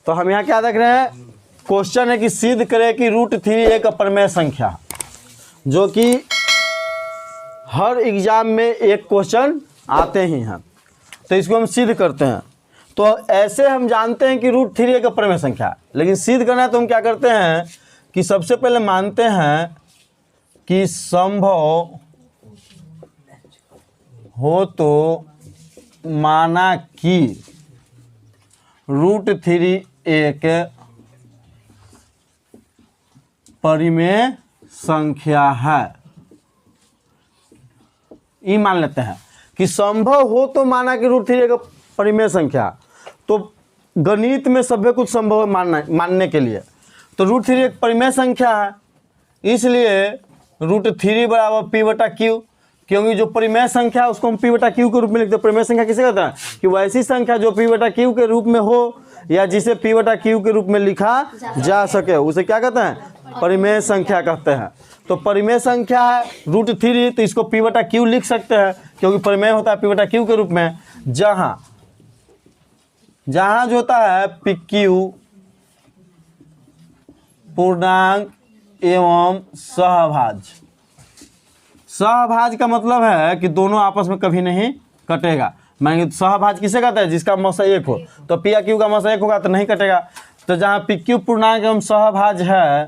तो हम यहाँ क्या देख रहे हैं, क्वेश्चन है कि सिद्ध करें कि √3 एक अपरिमेय संख्या, जो कि हर एग्जाम में एक क्वेश्चन आते ही हैं, तो इसको हम सिद्ध करते हैं। तो ऐसे हम जानते हैं कि √3 एक अपरिमेय संख्या, लेकिन सिद्ध करना है तो हम क्या करते हैं कि सबसे पहले मानते हैं कि संभव हो तो माना कि √3 एक परिमेय संख्या है। ये मान लेते हैं कि संभव हो तो माना कि √3 एक परिमेय संख्या। तो गणित में सभी कुछ संभव मानने के लिए, तो √3 एक परिमेय संख्या है, इसलिए √3 बराबर p/q, क्योंकि जो परिमेय संख्या है उसको हम p/q के रूप में लिखते हैं। परिमेय संख्या किसे कहते हैं कि वैसी संख्या जो p/q के रूप में हो या जिसे p/q के रूप में लिखा जा सके, उसे क्या कहते हैं, परिमेय संख्या कहते हैं। तो परिमेय संख्या है √3, तो इसको p/q लिख सकते हैं, क्योंकि परिमेय होता है p/q के रूप में। जहां जो होता है pq पूर्णांक एवं सहभाज्य। सहभाज्य का मतलब है कि दोनों आपस में कभी नहीं कटेगा। मानेंगे सहभाज्य किसे कहते हैं, जिसका मसा 1 हो, तो p या q का मसा 1 होगा तो नहीं कटेगा। तो जहाँ pq पूर्णांक एवं सहभाज्य है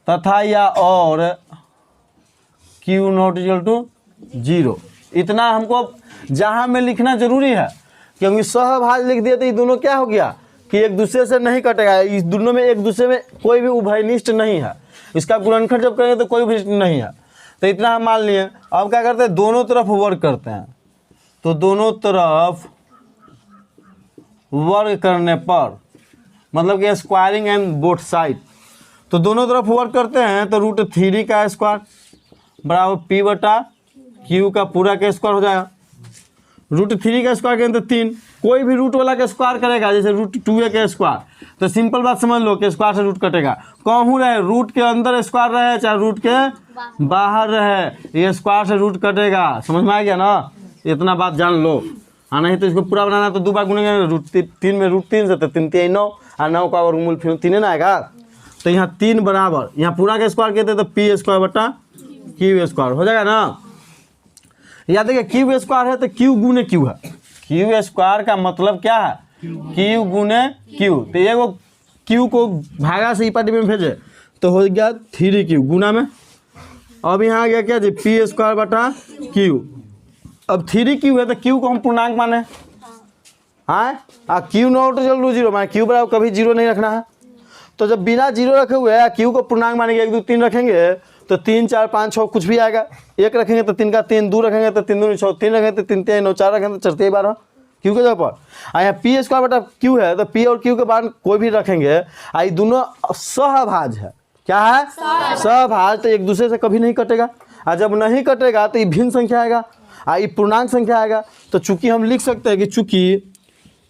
तथा या और q ≠ 0, इतना हमको जहाँ में लिखना जरूरी है, क्योंकि सहभाज्य लिख दिया तो ये दोनों क्या हो गया कि एक दूसरे से नहीं कटेगा। इस दोनों में एक दूसरे में कोई भी उभयनिष्ठ नहीं है, इसका गुणनखंड जब करेंगे तो कोई भी नहीं है। तो इतना हम मान लिए। अब क्या करते हैं, दोनों तरफ वर्ग करते हैं। तो दोनों तरफ वर्ग करने पर मतलब कि स्क्वायरिंग एंड बोथ साइड, तो दोनों तरफ वर्ग करते हैं तो √3 का स्क्वायर बराबर p/q का पूरा का स्क्वायर हो जाएगा। √3 का स्क्वायर करें तो 3, कोई भी रूट वाला का स्क्वायर करेगा, जैसे √2a का स्क्वायर, तो सिंपल बात समझ लो कि स्क्वायर से रूट कटेगा। कहूँ रहे रूट के अंदर स्क्वायर रहे चाहे रूट के बाहर रहे, ये स्क्वायर से रूट कटेगा। समझ में आ गया ना, इतना बात जान लो। हाँ, नहीं तो इसको पूरा बनाना तो 2 बार गुनेंगे, √3 में √3 से, तो 3 × 9 और 9 का वर्गमूल फिर 3 ना आएगा। तो यहाँ 3 बराबर, यहाँ पूरा का स्क्वायर कहते तो p² / q² हो जाएगा ना। याद देखिए q स्क्वायर है तो q गुने q है, q स्क्वायर का मतलब क्या है, q गुने q। तो एगो q को भागा से पार्टी में भेजे तो हो गया 3q गुना में। अब यहाँ आ गया क्या जी, p² / q। अब 3q है तो q को हम पूर्णांक माने, हाँ, q ≠ 0 माने q बराबर कभी 0 नहीं रखना है। तो जब बिना 0 रखे हुए q को पूर्णांक मानेंगे, 1 2 3 रखेंगे तो 3 4 5 6 कुछ भी आएगा। 1 रखेंगे तो 3 का 3, 2 रखेंगे तो 3 2 6, 3 रखेंगे तो 3 3 9, 4 रखेंगे तो 4 3 12 q के जगह पर। यहाँ p² / q है तो p और q के बाद कोई भी रखेंगे, ये दोनों सहभाज्य है। क्या है, सहभाज्य, तो एक दूसरे से कभी नहीं कटेगा। और जब nicht कटेगा तो ये भिन्न संख्या आएगा, ये पूर्णांक संख्या आएगा। तो चूंकि हम लिख सकते हैं कि चूंकि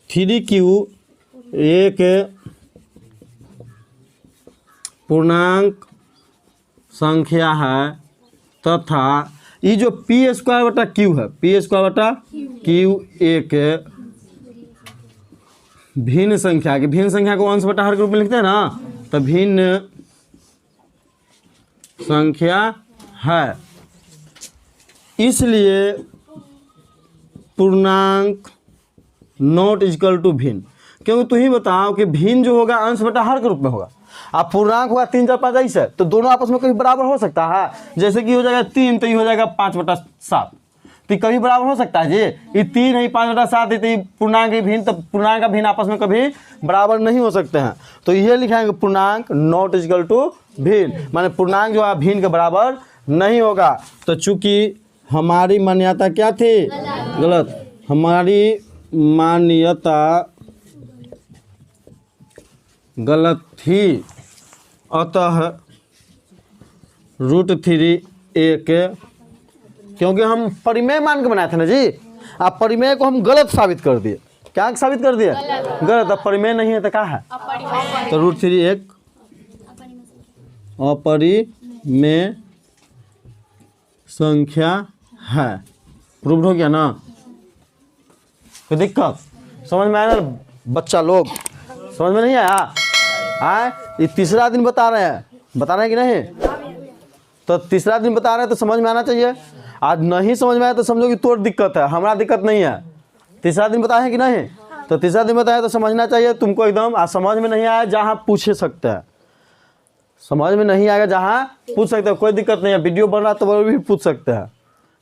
3q एक पूर्णांक संख्या है तथा ये जो p² / q है, p² / q एक भिन्न संख्या की, भिन्न संख्या को अंश बटा हर के रूप में लिखते हैं ना, तो भिन्न संख्या है, इसलिए पूर्णांक ≠ भिन्न। क्योंकि तू ही बताओ कि भिन्न जो होगा अंश बटा हर के रूप में होगा, अब पूर्णांक होगा 3 4 5 ऐसे, तो दोनों आपस में कभी बराबर हो सकता है। जैसे कि हो जाएगा 3 तो ये हो जाएगा 5/7, तो कभी बराबर हो सकता है जी, ये 3 है 5/7 है, तो ये पूर्णांक ही भिन्न, तो पूर्णांक का भिन्न आपस में कभी बराबर नहीं हो सकते हैं। तो ये लिखाएंगे पूर्णांक ≠ भिन्न, माने पूर्णांक जो है भिन्न के बराबर नहीं होगा। तो चूंकि हमारी मान्यता क्या थी, गलत, हमारी मान्यता गलत थी, अतः √3 एक, क्योंकि हम परिमेय मान के बनाए थे ना जी, आप परिमेय को हम गलत साबित कर दिए। क्या साबित कर दिए, गलत। अब परिमेय नहीं है तो क्या है, तो √3 एक अपरिमेय संख्या है। प्रूव्ड हो गया ना। कोई दिक्कत समझ में आया ना बच्चा लोग? समझ में नहीं आया? आए ये तीसरा दिन बता रहे हैं कि नहीं? तो तीसरा दिन बता रहे हैं तो समझ में आना चाहिए। आज नहीं समझ में आया तो समझो कि तोर दिक्कत है, हमारा दिक्कत नहीं है। तीसरा दिन बताए हैं कि नहीं? तो तीसरा दिन बताया तो समझना चाहिए तुमको एकदम। आज समझ में नहीं आया जहाँ पूछ सकते हैं, समझ में नहीं आएगा जहाँ पूछ सकते हैं, कोई दिक्कत नहीं है। वीडियो बन रहा तो वो भी पूछ सकते हैं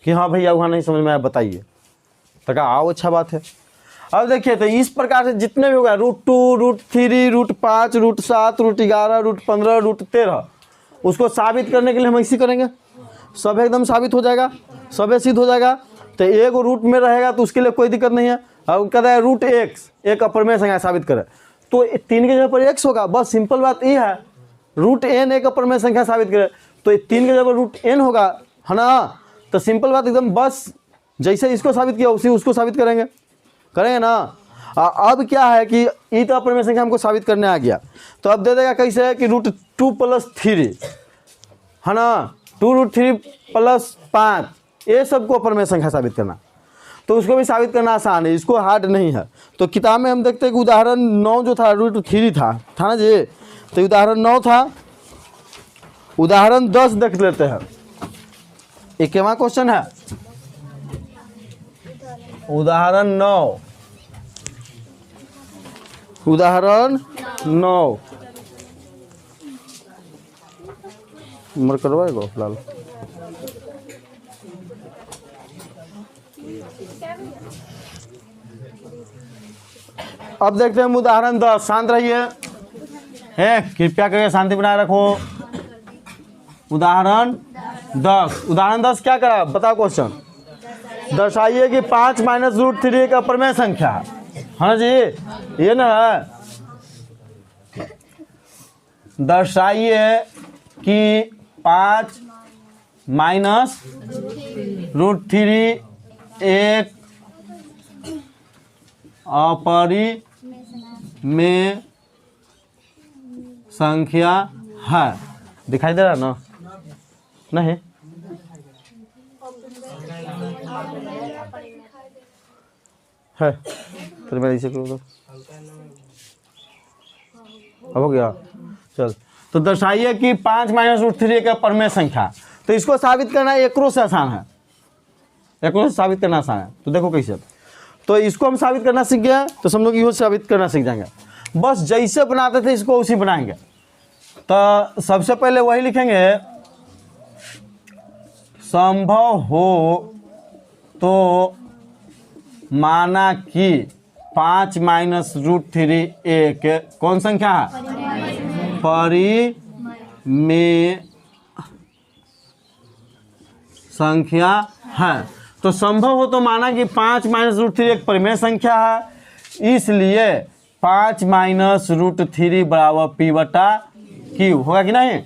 कि हाँ भैया वहाँ नहीं समझ में आया बताइए, तो कहा आओ अच्छा बात है। अब देखिए तो इस प्रकार से जितने भी होगा √2, √3, √5, √7, √11, √15, √13 उसको साबित करने के लिए हम ऐसे करेंगे, सब एकदम साबित हो जाएगा, सब सिद्ध हो जाएगा। तो एक रूट में रहेगा तो उसके लिए कोई दिक्कत नहीं है। अब कहता है √x एक अपर में संख्या साबित करे तो 3 के जगह पर x होगा, बस सिंपल बात ये है। √n एक अपर में संख्या साबित करे तो 3 के जगह पर √n होगा, है ना? तो सिंपल बात एकदम, बस जैसे इसको साबित किया उसी उसको साबित करेंगे ना। अब क्या है कि ई तो अपर में संख्या हमको साबित करने आ गया, तो अब दे देगा कैसे है कि √2 + 3 है ना, 2√3 + 5 ये सबको अपर में संख्या साबित करना, तो उसको भी साबित करना आसान है, इसको हार्ड नहीं है। तो किताब में हम देखते हैं कि उदाहरण 9 जो था √3 था ना जी, तो उदाहरण 9 था। उदाहरण 10 देख लेते हैं, एक केवा क्वेश्चन है। उदाहरण 9 नंबर करवाएगा फिलहाल। अब देखते हैं उदाहरण 10। शांत रहिए, कृपया करके शांति बनाए रखो। उदाहरण 10 क्या करा बताओ क्वेश्चन। दर्शाइए कि 5 - √3 का प्रमेय संख्या है ना जी, ये ना है। दर्शाइए कि 5 - √3 एक अपरिमेय संख्या है। दिखाई दे रहा है ना? नहीं है तो मैं इसे करूँ अब हो गया। चल तो दर्शाइए कि 5 - √3 का प्रमेय संख्या। तो इसको साबित करना एकरो से आसान है, एकरो से साबित करना आसान है। तो देखो कैसे, तो इसको हम साबित करना सीख गए तो सब लोग इहो साबित करना सीख जाएंगे। बस जैसे बनाते थे इसको उसी बनाएंगे। तो सबसे पहले वही लिखेंगे, संभव हो तो माना कि 5 - √3 एक कौन संख्या है? परिमेय संख्या है। तो संभव हो तो माना कि 5 - √3 एक परिमेय संख्या है, इसलिए 5 - √3 बराबर p/q होगा कि नहीं,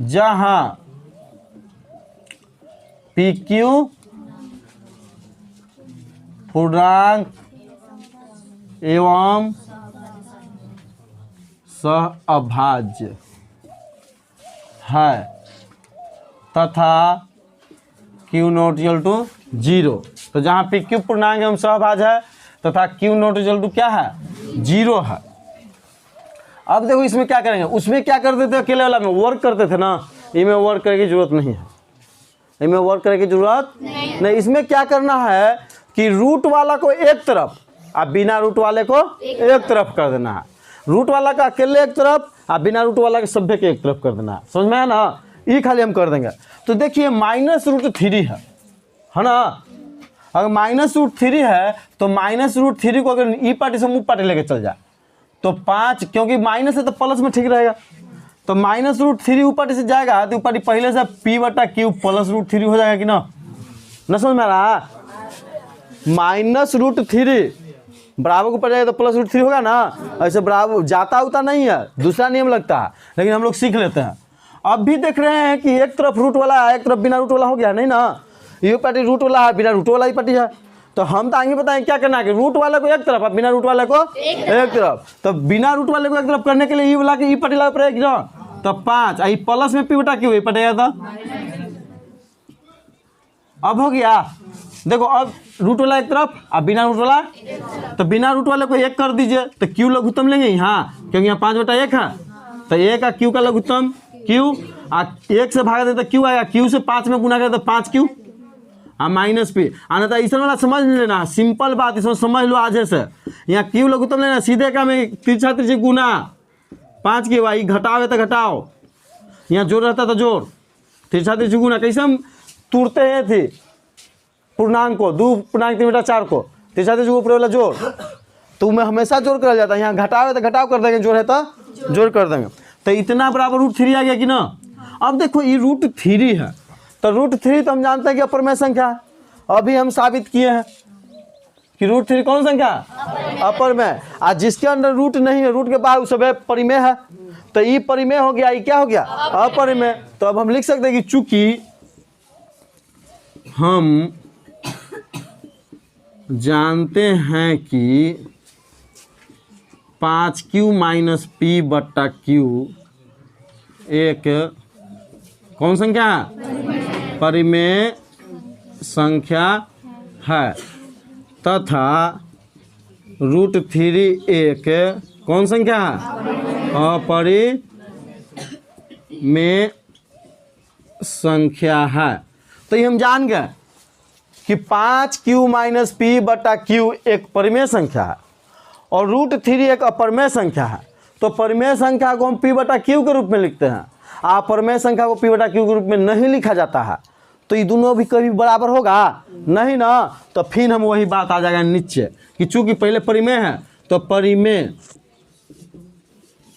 जहां pq पूर्णांक एवं सहअभाज्य है तथा Q0 = 0। तो जहाँ PQ पूर्णांक एवं सहअभाज्य है तथा Q0 = क्या है? 0 है। अब देखो इसमें क्या करेंगे, उसमें क्या करते थे अकेले वाला में वर्क करते थे ना, इसमें वर्क करने की जरूरत नहीं है, इसमें वर्क करने की जरूरत नहीं। इसमें क्या करना है कि रूट वाला को एक तरफ और बिना रूट वाले को एक तरफ कर देना है। रूट वाला का अकेले एक तरफ और बिना रूट वाला के सभ्य के एक तरफ कर देना है। समझ में आया ना? ये खाली हम कर देंगे। तो देखिए -√3 है ना, अगर -√3 है तो -√3 को अगर ई पार्टी से मुँह पार्टी लेके चल जाए तो 5, क्योंकि माइनस है तो प्लस में ठीक रहेगा। तो -√3 ऊपर से जाएगा तो ऊपर पहले से p/q + √3 हो जाएगा कि ना? न समझ में आ रहा? -√3 बराबर के ऊपर जाएगा तो +√3 होगा ना। ऐसे बराबर जाता उता नहीं है, दूसरा नियम लगता है, लेकिन हम लोग सीख लेते हैं। अब भी देख रहे हैं कि एक तरफ रूट वाला है, एक तरफ बिना रूट वाला हो गया नहीं ना। ये पार्टी रूट वाला है, बिना रूट वाला ही पार्टी है। तो हम तो आगे बताएं क्या करना है कि रूट वाले को एक तरफ और बिना रूट वाले को एक तरफ। तो बिना रूट वाले को एक तरफ करने के लिए ये वाला की ई पार्टी लगा पड़ेगी ना। तो 5 आई प्लस में p/q पटेगा। तो अब हो गया देखो अब रूट वाला एक तरफ अब बिना रूट वाला, तो बिना रूट वाले को एक कर दीजिए तो क्यू लघुत्तम लेंगे यहाँ, क्योंकि यहाँ 5/1 है, तो 1 का क्यू का लघुत्तम क्यू, 1 से भागा दे तो क्यू आएगा, क्यू से 5 में गुना करे तो 5 माइनस पी आना था। इस वाला समझ लेना, सिंपल बात, इसमें समझ लो आज से। यहाँ क्यू लघुत्तम लेना, सीधे का में तिरछा तिरछी गुना 5 की भाई, घटाओ है तो घटाओ, यहाँ जोड़ रहता तो जोड़, तिरछा तिरछी गुना। कैसे हम तोड़ते हैं थे पूर्णांक को, 2.3/4 को, तिरछा तिरछी ऊपर वाला जोड़, तो मैं हमेशा जोड़ कर जाता है। यहाँ घटाओ है तो घटाओ कर देंगे, जोड़ है तो जोड़ कर देंगे। तो इतना बराबर √3 आ गया कि ना। अब देखो ये √3 है, तो √3 तो हम जानते हैं कि अपरमेय संख्या है। अभी हम साबित किए हैं कि √3 कौन संख्या है? अपरमेय। आज जिसके अंदर रूट नहीं है, रूट के बाहर उस सब परिमेय है, तो ये परिमेय हो गया, ये क्या हो गया? अपरिमेय। तो अब हम लिख सकते हैं कि चूंकि हम जानते हैं कि 5q - p/q एक कौन संख्या है? परिमेय संख्या है, तथा √3 एक कौन संख्या है? अपरिमेय संख्या है। तो ये हम जान गए कि 5q - p/q एक परिमेय संख्या है और √3 एक अपरिमेय संख्या है। तो परिमेय संख्या को हम p/q के रूप में लिखते हैं, अपरिमेय संख्या को p/q के रूप में नहीं लिखा जाता है। तो ये दोनों भी कभी बराबर होगा नहीं ना। तो फिर हम वही बात आ जाएगा नीचे कि चूंकि पहले परिमेय है तो परिमेय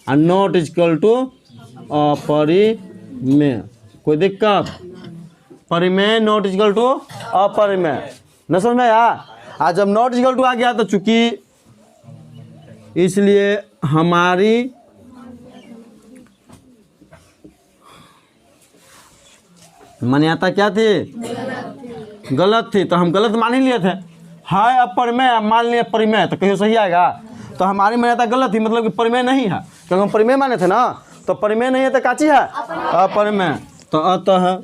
नॉट इक्वल टू अपरिमेय। कोई दिक्कत? परिमेय नॉट इक्वल टू अपरिमेय, न समझ में आया? आज जब नॉट इक्वल टू आ गया तो चूंकि इसलिए हमारी मान्यता क्या थी? गलत थी। तो हम गलत मान ही लिए थे, है अपरिमेय, मान लिए परिमेय, तो कहीं सही आएगा? तो हमारी मान्यता गलत थी, मतलब कि परिमेय नहीं है, क्योंकि हम परिमेय माने थे ना। तो परिमेय नहीं है तो काची है? अपरिमेय। तो अतः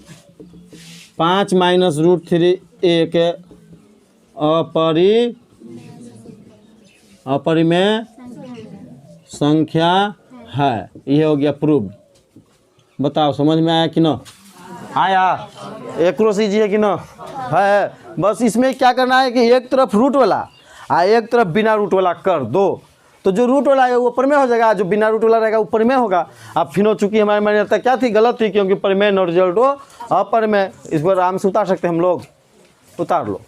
5 - √3 एक अपरिमेय संख्या है। ये हो गया प्रूव। बताओ समझ में आया कि ना? आया? एक सी है कि ना? है। बस इसमें क्या करना है कि एक तरफ रूट वाला और एक तरफ बिना रूट वाला कर दो, तो जो रूट वाला है वो परिमेय हो जाएगा, जो बिना रूट वाला रहेगा वो परिमेय होगा। अब फिर चूंकि हमारी मान्यता क्या थी? गलत थी, क्योंकि परिमेय नॉट इक्वल टू अपरिमेय। इस पर आराम से उतार सकते हैं हम लोग, उतार लो।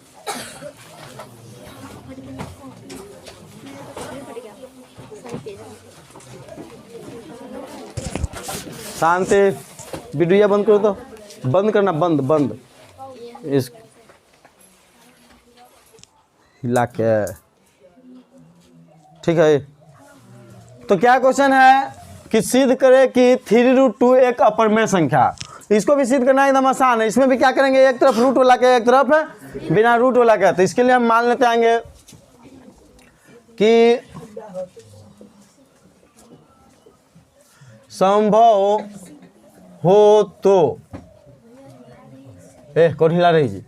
शांति। वीडियो बंद करो, तो बंद करना, बंद इस हिला के, ठीक है। तो क्या क्वेश्चन है कि सिद्ध करें कि 3√2 एक अपरिमेय संख्या। इसको भी सिद्ध करना एकदम आसान है। इसमें भी क्या करेंगे? एक तरफ रूट वाला के, एक तरफ है बिना रूट वाला के। तो इसके लिए हम मान लेते आएंगे कि संभव हो तो कौन हिला रही जी?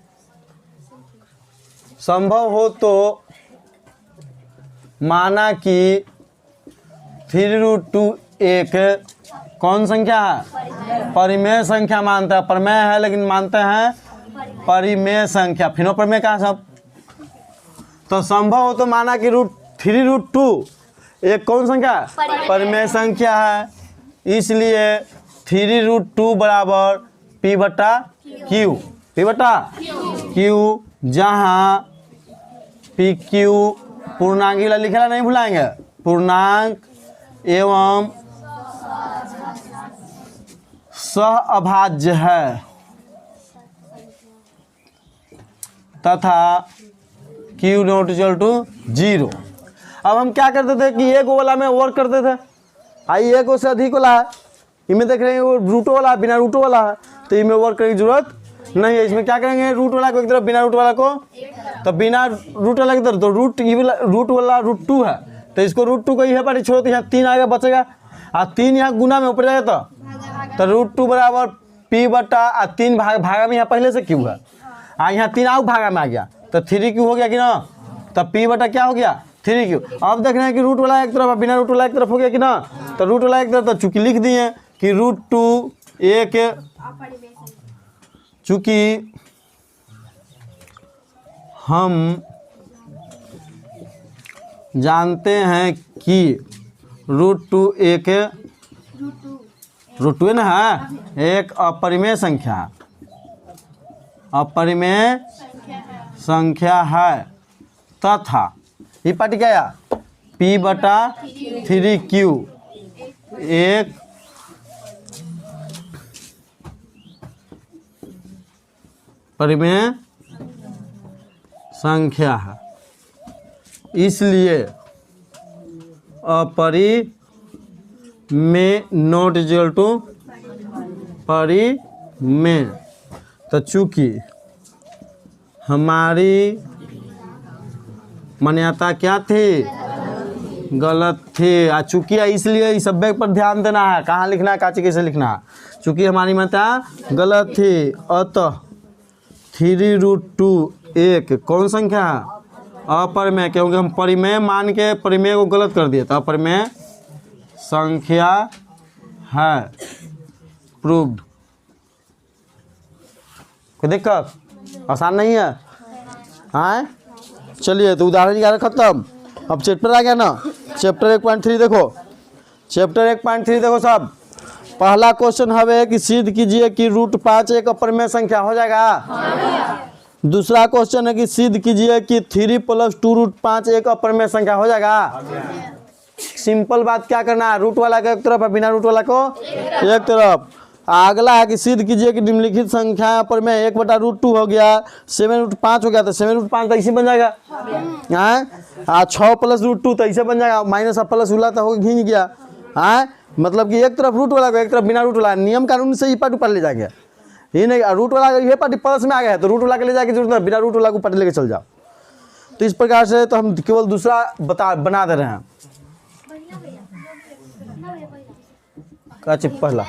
संभव हो तो माना कि 3√2 एक कौन संख्या है? परिमेय संख्या मानते हैं। परिमेय है लेकिन मानते हैं परिमेय संख्या। फिर परिमेय कहाँ सब? तो संभव हो तो माना कि 3√2 एक कौन संख्या है? परिमेय संख्या है। इसलिए 3√2 बराबर p/q, p/q, जहाँ pq पूर्णांक लिखेला नहीं भुलाएंगे, पूर्णांक एवं सहअभाज्य है, तथा q नॉट इक्वल टू 0। अब हम क्या करते थे कि एक वाला में वर्क करते थे, आई एक से अधिक वाला है, इनमें देख रहे हैं वो रूट वाला बिना रूट वाला है, तो इनमें वर्क करने की जरूरत नहीं है। इसमें क्या करेंगे? रूट वाला को एक तरफ, बिना रूट वाला को, तो बिना रूट वाला की तरफ, तो रूट वाला √2 है, तो इसको √2 को यह पर छोड़ो तो यहाँ 3 आगे बचेगा, और 3 यहाँ गुना में ऊपर जाएगा, तो √2 बराबर p/3 भागा में यहाँ पहले से क्यों है, यहाँ 3 आउ भागा में आ गया, तो 3q हो गया कि ना, तब p बटा क्या हो गया 3q। अब देख रहे हैं कि रूट वाला एक तरफ बिना रूट वाला एक तरफ हो गया कि ना, तो रूट वाला एक तरफ तो चूंकि लिख दिए कि √2 एक, चूंकि हम जानते हैं कि √2 एक √2 ना है एक अपरिमेय संख्या, अपरिमेय संख्या है तथा ये पार्टी क्या है p बटा 3q एक परिमेय संख्या है, इसलिए अपरिमेय नॉट इक्वल टू परिमेय। तो चूंकि हमारी मान्यता क्या थी, गलत थी, चूंकि इसलिए इस सब पर ध्यान देना है, कहाँ लिखना है काची कैसे लिखना है। चूंकि हमारी मान्यता गलत थी अतः 3√2 एक कौन संख्या है अपरिमेय, क्योंकि हम परिमेय मान के परिमेय को गलत कर दिए, तो अपरिमेय संख्या है, प्रूव्ड। कोई दिक्कत, आसान नहीं है। हाँ चलिए तो उदाहरण 11 खत्म। अब चैप्टर आ गया ना, चैप्टर 1.3 देखो, चैप्टर 1.3 देखो सब। पहला क्वेश्चन है कि सिद्ध कीजिए कि √5 एक अपरिमेय संख्या हो जाएगा। दूसरा क्वेश्चन है कि सिद्ध कीजिए कि 3 + 2√5 एक अपरिमेय संख्या हो जाएगा। सिंपल बात क्या करना है, रूट वाला को एक तरफ है, बिना रूट वाला को एक तरफ। अगला है कि सिद्ध कीजिए कि निम्नलिखित संख्या अपरिमेय 1/√2 हो गया, 7√5 हो गया, तो 7√5 तो इसी बन जाएगा। 6 + √2 तो इसे बन जाएगा, माइनस प्लस उला तो होगा घिंच गया। मतलब कि एक तरफ रूट वाला को एक तरफ बिना रूट वाला, नियम कानून से ही पार्ट ऊपर ले जाएगा। ये नहीं रूट वाला ये पार्टी प्लस में आ गया है तो रूट वाला के ले जाके जरूरत है, बिना रूट वाला को पार्टी लेके चल जाओ। तो इस प्रकार से तो हम केवल दूसरा बना दे रहे हैं। क्या चीज पहला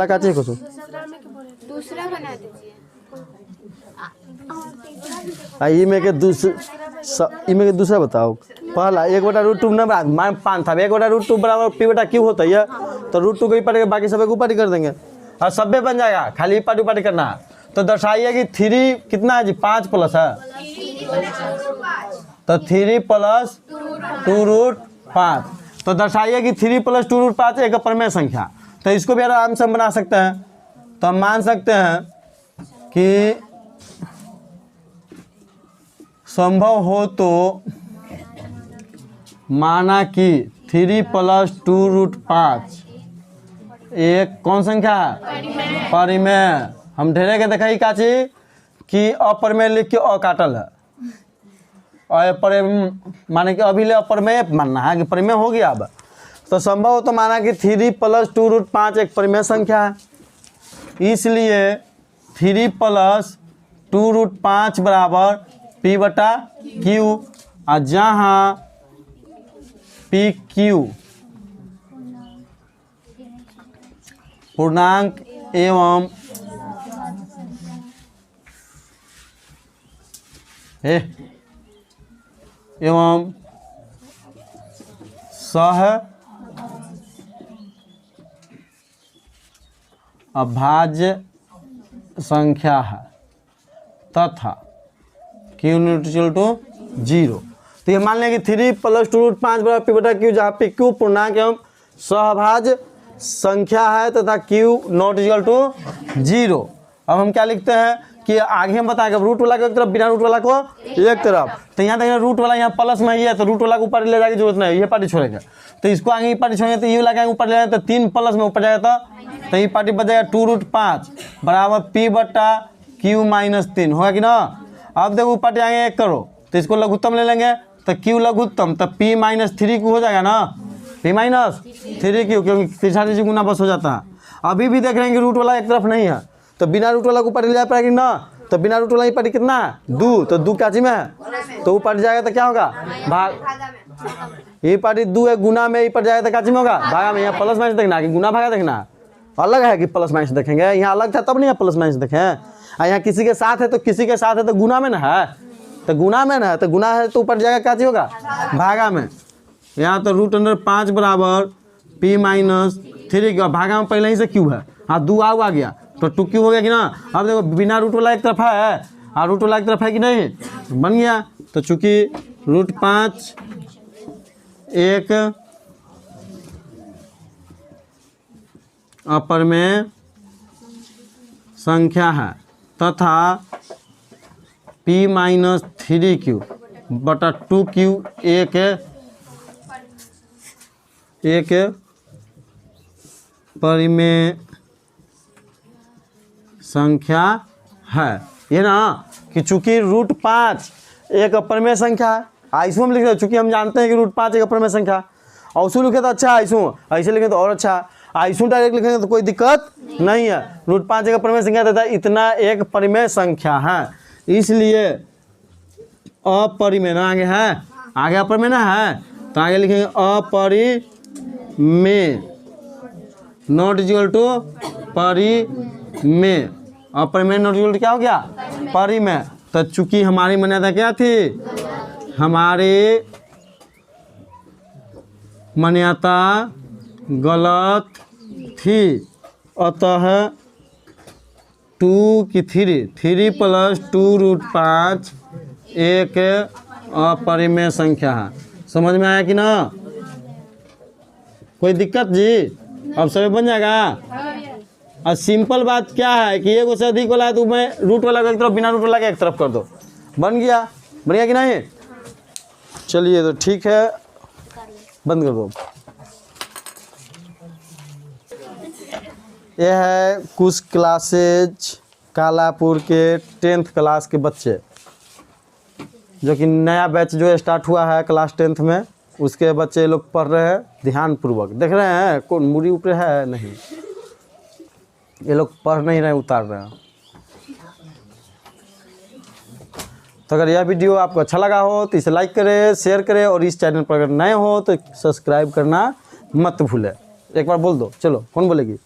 क्या चीज कुछ दूसरा बना दीजिए। इमे के दूसरा बताओ। पहला 1/√2 न मान 5 था, 1/√2 बराबर p बटा q होता है, तो √2 को ही पार्टी बाकी सब ऊपर ही कर देंगे और सभ्य बन जाएगा, खाली पार्टी ऊपर करना है। तो दर्शाइए कि 3 कितना है जी 5 प्लस है, तो 3 + 2√5। तो दर्शाइए कि 3 + 2√5 एक अपरिमेय संख्या। तो इसको भी आराम से हम बना सकते हैं। तो हम मान सकते हैं कि संभव हो तो माना कि 3 + 2√5 एक कौन संख्या है परिमेय। हम ढेरे के देखा का चीज कि अपरिमेय लिख के अकाटल है, और माने कि अभी ले अपरिमेय मानना है कि परिमेय हो गया। अब तो संभव हो तो माना कि 3 + 2√5 एक परिमेय संख्या है, इसलिए 3 + 2√5 बराबर p बटा q, और जहाँ PQ पूर्णांक एवं सह अभाज्य संख्या है तथा q = 0। तो ये मान लें कि 3 + 2√5 बराबर p बटा q, जहाँ पे q पूर्णांक एवं सहभाज्य संख्या है तथा q ≠ 0। अब हम क्या लिखते हैं कि आगे हम बताएंगे रूट वाला को एक तरफ, बिना रूट वाला को एक तरफ। तो यहाँ तक रूट वाला यहाँ प्लस में ही है, तो रूट वाला को ऊपर ले जाने की जरूरत नहीं, ये पार्टी छोड़ेंगे। तो इसको आगे ये पार्टी छोड़ेंगे तो ये वाला के ऊपर ले जाए, तो 3 प्लस में ऊपर जाएगा, तो ये पार्टी बच जाएगा 2√5 बराबर p बटा q - 3 होगा कि ना। अब देखो पार्टी आगे 1 करो तो इसको लघुत्तम ले लेंगे, तो q लघुत्तम, तो p - 3q हो जाएगा ना, p - 3q, क्योंकि तीसरा चीज गुना बस हो जाता है। अभी भी देख रहे हैं कि रूट वाला एक तरफ नहीं है, तो बिना रूट वाला को ऊपर ले जा पाएगी ना, तो बिना रूट वाला ही पार्टी कितना है 2, तो 2 क्या चीज में है, तो ऊपर जाएगा तो क्या होगा भाग, ये पार्टी 2 है गुना में, ऊपर जाएगा तो क्या चीज में होगा भागा में। यहाँ प्लस माइनस देखना कि गुना भागा देखना अलग है कि प्लस माइनस देखेंगे, यहाँ अलग था तब नहीं है प्लस माइनस देखें। और यहाँ किसी के साथ है तो किसी के साथ है तो गुना में ना है, तो गुना में ना है, तो गुना है तो ऊपर जाएगा क्या चीज होगा, भागा में। यहाँ तो रूट अंडर 5 बराबर p माइनस 3 क्यू, भागा में पहले ही से क्यू है, हाँ 2 आ गया तो 2 क्यू हो गया कि ना। अब देखो बिना रूट वाला एक तरफ है और रूट वाला एक तरफ है कि नहीं, बन गया। तो चूंकि रूट 5 एक अपर में संख्या है तथा p माइनस 3 क्यू बटा 2 क्यू एक परिमेय संख्या है। ये ना कि चूंकि रूट 5 एक अपरिमेय संख्या है, आइसू हम लिख रहे हैं चूंकि हम जानते हैं कि रूट 5 एक अपरिमेय संख्या, औसू लिखे तो अच्छा, आइसू ऐसे लिखे तो और अच्छा, आइसू डायरेक्ट लिखेंगे तो कोई दिक्कत नहीं है। रूट 5 एक अपरिमेय संख्या देता है, इतना एक परिमेय संख्या है, इसलिए अपरिमेय ना आगे है, आगे अपरिमेय ना है तो आगे लिखेंगे अपरिमेय, नॉट इक्वल टू परिमेय, अपरिमेय नॉट इक्वल टू क्या हो गया, परिमेय। तो चूंकि हमारी मान्यता क्या थी, हमारी मान्यता गलत थी, अतः 2 की 3 प्लस 2 रूट 5 एक अपरिमेय संख्या है। समझ में आया कि ना, कोई दिक्कत जी, अब सब बन जाएगा। और सिंपल बात क्या है कि एक से अधिक वाला है तो मैं रूट वाला का एक तरफ, बिना रूट वाला का एक तरफ कर दो, बन गया कि नहीं। चलिए तो ठीक है, बंद कर दो। यह है कुछ क्लासेज कालापुर के 10th क्लास के बच्चे, जो कि नया बैच जो स्टार्ट हुआ है क्लास 10th में, उसके बच्चे लोग पढ़ रहे हैं ध्यानपूर्वक। देख रहे हैं कौन मुड़ी ऊपर है, नहीं, ये लोग पढ़ नहीं रहे, उतार रहे हैं। तो अगर यह वीडियो आपको अच्छा लगा हो तो इसे लाइक करें, शेयर करें, और इस चैनल पर अगर नए हो तो सब्सक्राइब करना मत भूलें। एक बार बोल दो, चलो कौन बोलेगी